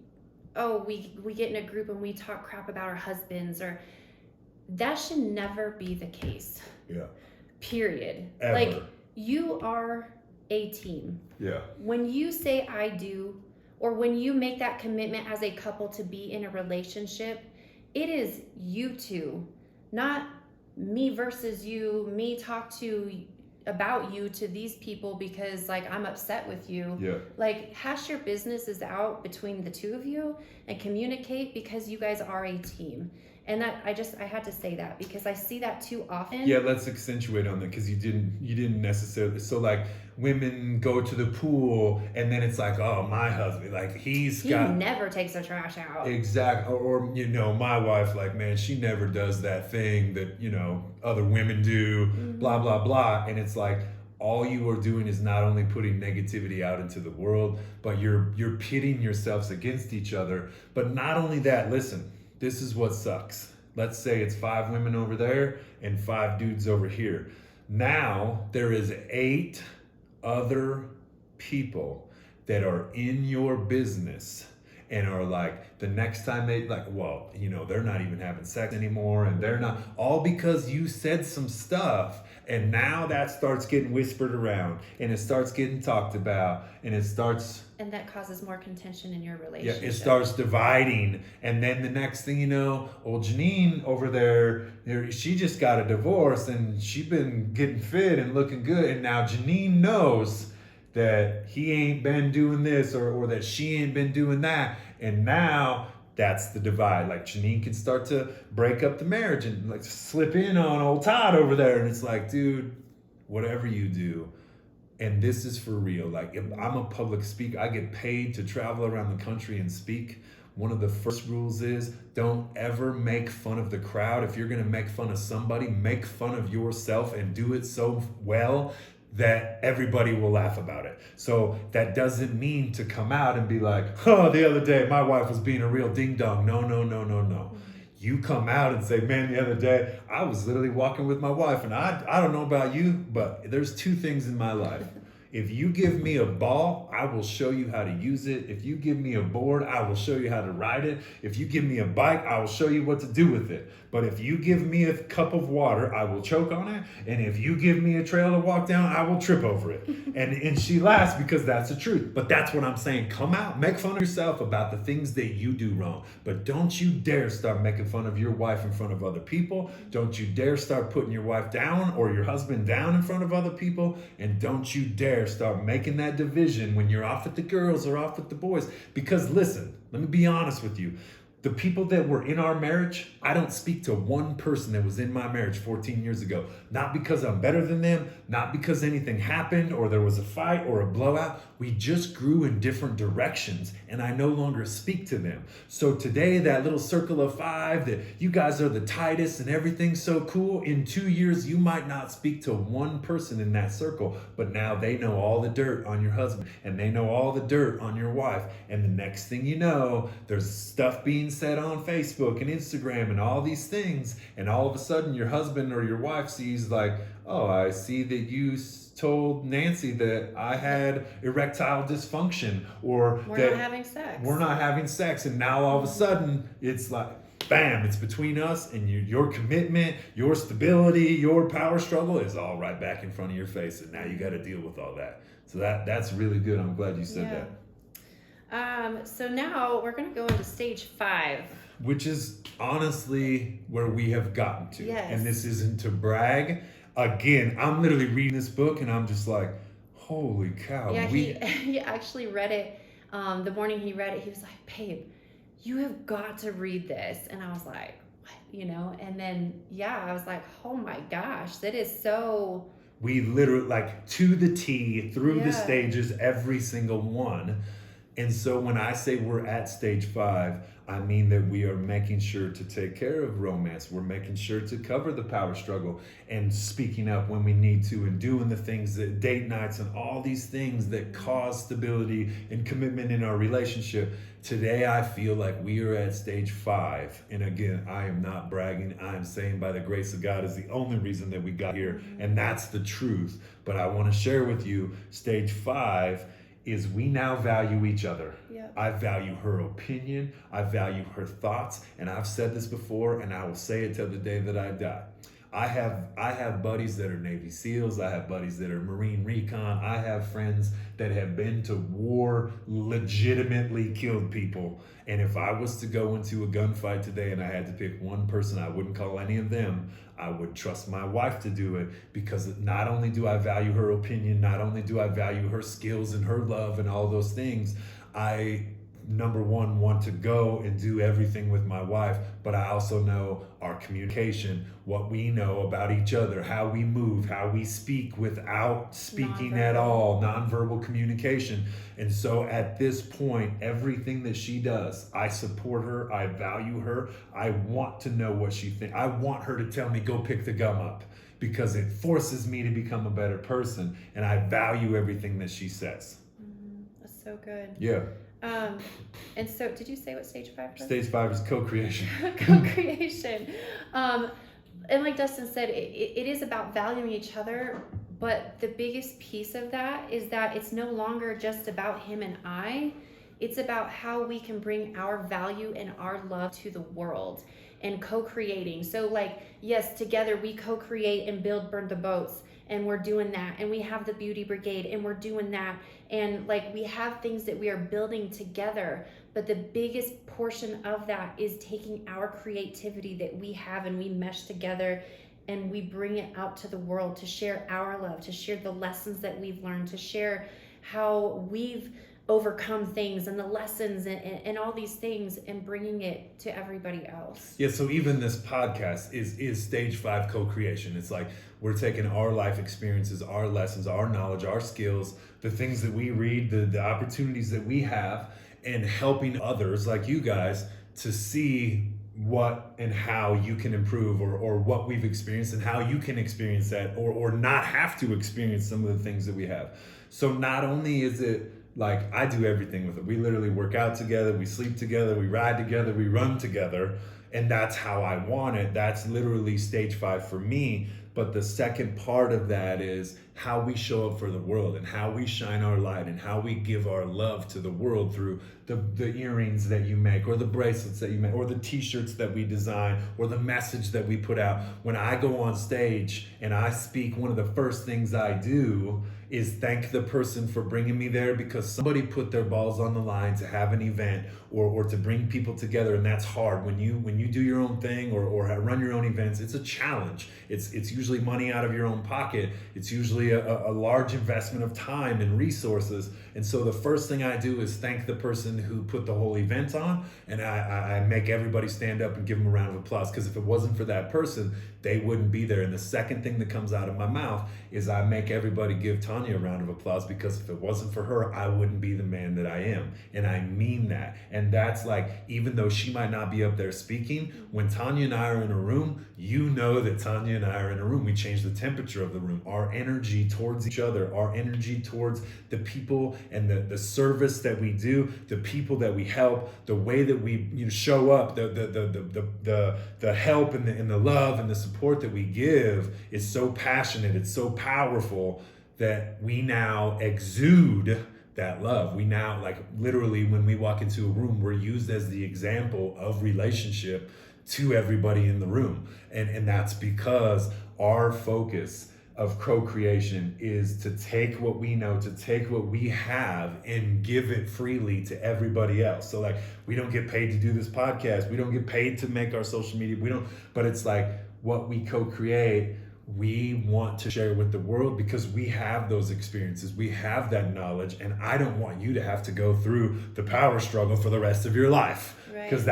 oh, we get in a group and we talk crap about our husbands, or that should never be the case. Yeah. Period. Ever. Like, you are a team. Yeah. When you say I do, or when you make that commitment as a couple to be in a relationship, it is you two, not me versus you, me talk to about you to these people because like I'm upset with you. Yeah. Like, hash your businesses out between the two of you and communicate, because you guys are a team. And that I had to say that because I see that too often. Yeah, let's accentuate on that, because you didn't necessarily. So like, women go to the pool and then it's like, oh, my husband, like he never takes the trash out. Exactly. Or you know, my wife, like, man, she never does that thing that, you know, other women do, blah blah blah. And it's like, all you are doing is not only putting negativity out into the world, but you're pitting yourselves against each other. But not only that, listen, this is what sucks. Let's say it's 5 women over there and 5 dudes over here. Now there is 8 other people that are in your business and are like, the next time they like, well, you know, they're not even having sex anymore, and they're not, all because you said some stuff, and now that starts getting whispered around, and it starts getting talked about, and it starts, and that causes more contention in your relationship. yeah, it starts dividing. And then the next thing you know, old Janine over there, she just got a divorce and she been getting fit and looking good, and now Janine knows that he ain't been doing this, or that she ain't been doing that, and now that's the divide. Like, Janine can start to break up the marriage and like slip in on old Todd over there, and it's like, dude, whatever you do, and this is for real. Like, if I'm a public speaker, I get paid to travel around the country and speak. One of the first rules is don't ever make fun of the crowd. If you're gonna make fun of somebody, make fun of yourself and do it so well that everybody will laugh about it. So that doesn't mean to come out and be like, oh, the other day my wife was being a real ding dong. No. You come out and say, man, the other day I was literally walking with my wife, and I don't know about you, but there's 2 things in my life. If you give me a ball, I will show you how to use it. If you give me a board, I will show you how to ride it. If you give me a bike, I will show you what to do with it. But if you give me a cup of water, I will choke on it. And if you give me a trail to walk down, I will trip over it. And she laughs because that's the truth. But that's what I'm saying. Come out, make fun of yourself about the things that you do wrong. But don't you dare start making fun of your wife in front of other people. Don't you dare start putting your wife down or your husband down in front of other people. And don't you dare start making that division when you're off with the girls or off with the boys. Because listen, let me be honest with you. The people that were in our marriage, I don't speak to one person that was in my marriage 14 years ago. Not because I'm better than them, not because anything happened or there was a fight or a blowout. We just grew in different directions, and I no longer speak to them. So today, that little circle of 5 that you guys are the tightest and everything's so cool, in 2 years, you might not speak to one person in that circle, but now they know all the dirt on your husband, and they know all the dirt on your wife. And the next thing you know, there's stuff being said on Facebook and Instagram and all these things, and all of a sudden your husband or your wife sees like, oh, I see that you told Nancy that I had erectile dysfunction, or we're that not having sex. We're not having sex, and now all of a sudden it's like, bam, it's between us, and your commitment, your stability, your power struggle is all right back in front of your face, and now you got to deal with all that. So that's really good. I'm glad you said that. So now we're going to go into stage 5. Which is honestly where we have gotten to. Yes. And this isn't to brag. Again, I'm literally reading this book and I'm just like, holy cow. Yeah, he actually read it. The morning he read it, he was like, babe, you have got to read this. And I was like, what? You know? And then, yeah, I was like, oh my gosh, that is so... We literally, like, to the T, through the stages, every single one. And so when I say we're at stage 5, I mean that we are making sure to take care of romance. We're making sure to cover the power struggle and speaking up when we need to, and doing the things that date nights and all these things that cause stability and commitment in our relationship. Today, I feel like we are at stage 5. And again, I am not bragging. I am saying by the grace of God is the only reason that we got here. And that's the truth. But I want to share with you, stage 5 is we now value each other. Yep. Yep. I value her opinion. I value her thoughts. And I've said this before, and I will say it till the day that I die. I have buddies that are Navy SEALs. I have buddies that are Marine Recon. I have friends that have been to war, legitimately killed people. And if I was to go into a gunfight today and I had to pick one person, I wouldn't call any of them. I would trust my wife to do it, because not only do I value her opinion, not only do I value her skills and her love and all those things, I, number one, want to go and do everything with my wife, but I also know our communication, what we know about each other, how we move, how we speak without speaking at all, nonverbal communication. And so at this point, everything that she does, I support her, I value her, I want to know what she thinks. I want her to tell me, go pick the gum up, because it forces me to become a better person, and I value everything that she says. That's so good. Yeah. And so, did you say what stage 5 was? Stage 5 is co-creation. Co-creation. And like Dustin said, it is about valuing each other, but the biggest piece of that is that it's no longer just about him and I. It's about how we can bring our value and our love to the world and co-creating. So like, yes, together we co-create and Burn the Boats, and we're doing that, and we have the Beauty Brigade, and we're doing that, and like we have things that we are building together, but the biggest portion of that is taking our creativity that we have and we mesh together and we bring it out to the world to share our love, to share the lessons that we've learned, to share how we've overcome things and the lessons and all these things, and bringing it to everybody else. Yeah, so even this podcast is stage 5 co-creation. It's like we're taking our life experiences, our lessons, our knowledge, our skills, the things that we read, the opportunities that we have, and helping others like you guys to see what and how you can improve, or what we've experienced and how you can experience that, or not have to experience some of the things that we have. So not only is it like I do everything with it. We literally work out together, we sleep together, we ride together, we run together, and that's how I want it. That's literally stage 5 for me. But the second part of that is how we show up for the world, and how we shine our light, and how we give our love to the world through the earrings that you make, or the bracelets that you make, or the t-shirts that we design, or the message that we put out. When I go on stage and I speak, one of the first things I do is thank the person for bringing me there, because somebody put their balls on the line to have an event, or to bring people together. And that's hard. When you do your own thing, or run your own events, it's a challenge. It's usually money out of your own pocket. It's usually a large investment of time and resources. And so the first thing I do is thank the person who put the whole event on, and I make everybody stand up and give them a round of applause, because if it wasn't for that person, they wouldn't be there. And the second thing that comes out of my mouth is I make everybody give Tonya a round of applause, because if it wasn't for her, I wouldn't be the man that I am. And I mean that. And that's like, even though she might not be up there speaking, when Tonya and I are in a room, you know that Tonya and I are in a room. We change the temperature of the room, our energy towards each other, our energy towards the people, and the service that we do, the people that we help, the way that we show up, the help and the love and the support that we give is so passionate, it's so powerful, that we now exude that love. We now, like, literally when we walk into a room, we're used as the example of relationship to everybody in the room. And that's because our focus of co-creation is to take what we know, to take what we have and give it freely to everybody else. So like, we don't get paid to do this podcast. We don't get paid to make our social media. But it's like, what we co-create, we want to share with the world, because we have those experiences, we have that knowledge, and I don't want you to have to go through the power struggle for the rest of your life, because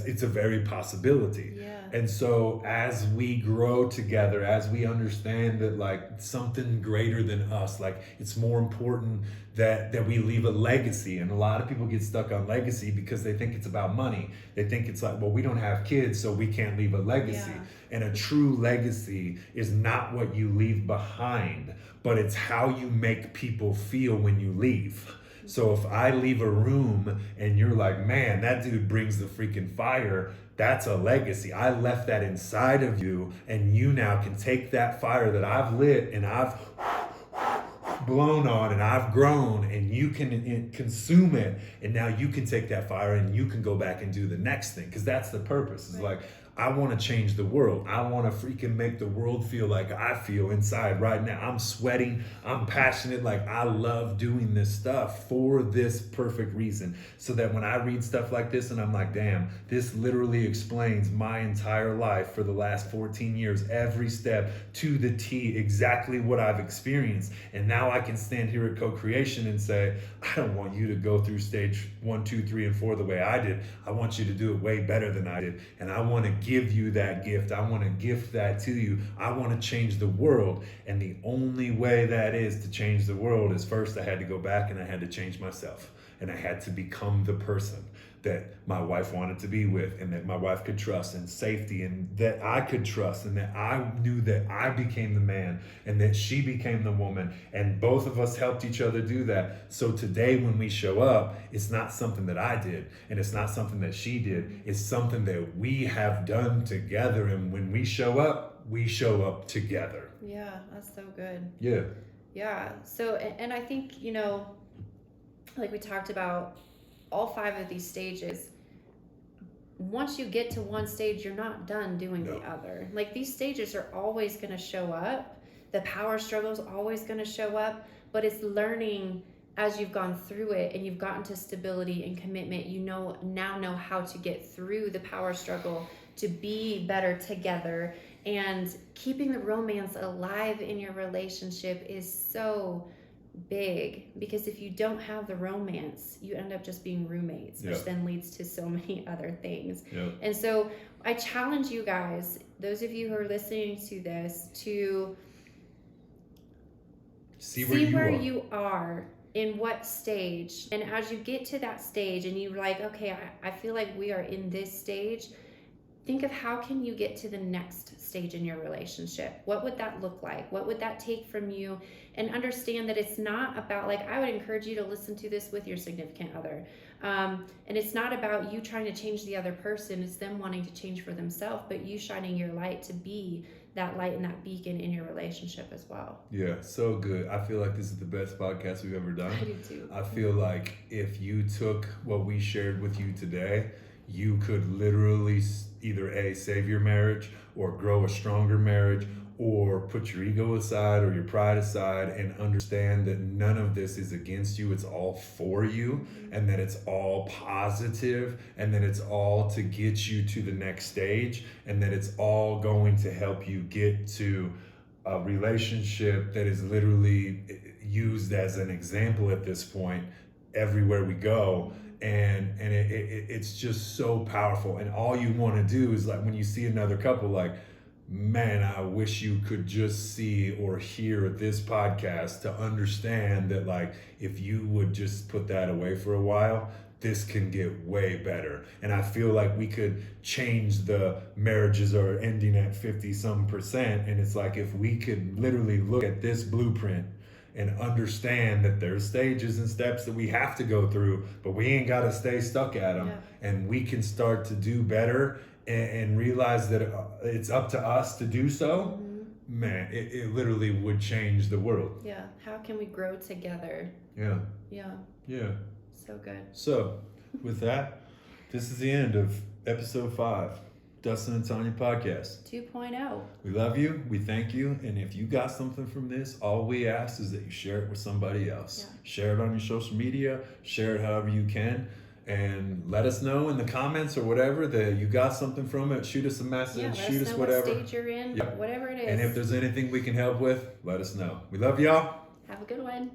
it's a very possibility. Yeah. And so as we grow together, as we understand that like something greater than us, like it's more important that we leave a legacy. And a lot of people get stuck on legacy because they think it's about money. They think it's like, well, we don't have kids, so we can't leave a legacy. Yeah. And a true legacy is not what you leave behind, but it's how you make people feel when you leave. So if I leave a room and you're like, man, that dude brings the freaking fire, that's a legacy. I left that inside of you, and you now can take that fire that I've lit and I've blown on and I've grown, and you can consume it, and now you can take that fire and you can go back and do the next thing, because that's the purpose. It's like, I want to change the world. I want to freaking make the world feel like I feel inside right now. I'm sweating. I'm passionate. Like, I love doing this stuff for this perfect reason. So that when I read stuff like this and I'm like, damn, this literally explains my entire life for the last 14 years, every step to the T, exactly what I've experienced. And now I can stand here at Co-Creation and say, I don't want you to go through stage 1, 2, 3, and 4 the way I did. I want you to do it way better than I did. And I want to give you that gift. I want to gift that to you. I want to change the world. And the only way that is to change the world is, first I had to go back and I had to change myself. And I had to become the person that my wife wanted to be with, and that my wife could trust, and safety, and that I could trust, and that I knew that I became the man and that she became the woman, and both of us helped each other do that. So today when we show up, it's not something that I did and it's not something that she did. It's something that we have done together, and when we show up together. Yeah, that's so good. Yeah. So, and I think, like we talked about, all 5 of these stages, once you get to one stage, you're not done doing the other. Like, these stages are always going to show up. The power struggle is always going to show up, but it's learning as you've gone through it and you've gotten to stability and commitment. You now know how to get through the power struggle to be better together. And keeping the romance alive in your relationship is so big, because if you don't have the romance, you end up just being roommates, which then leads to so many other things. And so I challenge you guys, those of you who are listening to this, to see where you are, in what stage. And as you get to that stage and you're like, okay, I feel like we are in this stage, think of how can you get to the next stage in your relationship? What would that look like? What would that take from you? And understand that it's not about, like, I would encourage you to listen to this with your significant other. And it's not about you trying to change the other person. It's them wanting to change for themselves, but you shining your light to be that light and that beacon in your relationship as well. Yeah, so good. I feel like this is the best podcast we've ever done. I do too. I feel like if you took what we shared with you today, you could literally either A, save your marriage, or grow a stronger marriage, or put your ego aside or your pride aside and understand that none of this is against you. It's all for you, and that it's all positive, and that it's all to get you to the next stage, and that it's all going to help you get to a relationship that is literally used as an example at this point everywhere we go. And it's just so powerful. And all you want to do is, like, when you see another couple, like, man, I wish you could just see or hear this podcast to understand that, like, if you would just put that away for a while, this can get way better. And I feel like we could change the marriages are ending at 50% and it's like, if we could literally look at this blueprint and understand that there's stages and steps that we have to go through, but we ain't got to stay stuck at them. And we can start to do better and realize that it's up to us to do so. Man, it literally would change the world. Yeah. How can we grow together? Yeah. So good. So with that, this is the end of episode 5. Dustin and Tonya podcast 2.0. We love you. We thank you. And if you got something from this, all we ask is that you share it with somebody else. Share it on your social media. Share it however you can. And let us know in the comments or whatever that you got something from it. Shoot us a message. Shoot us whatever. What stage you're in. Whatever it is. And if there's anything we can help with, let us know. We love y'all. Have a good one.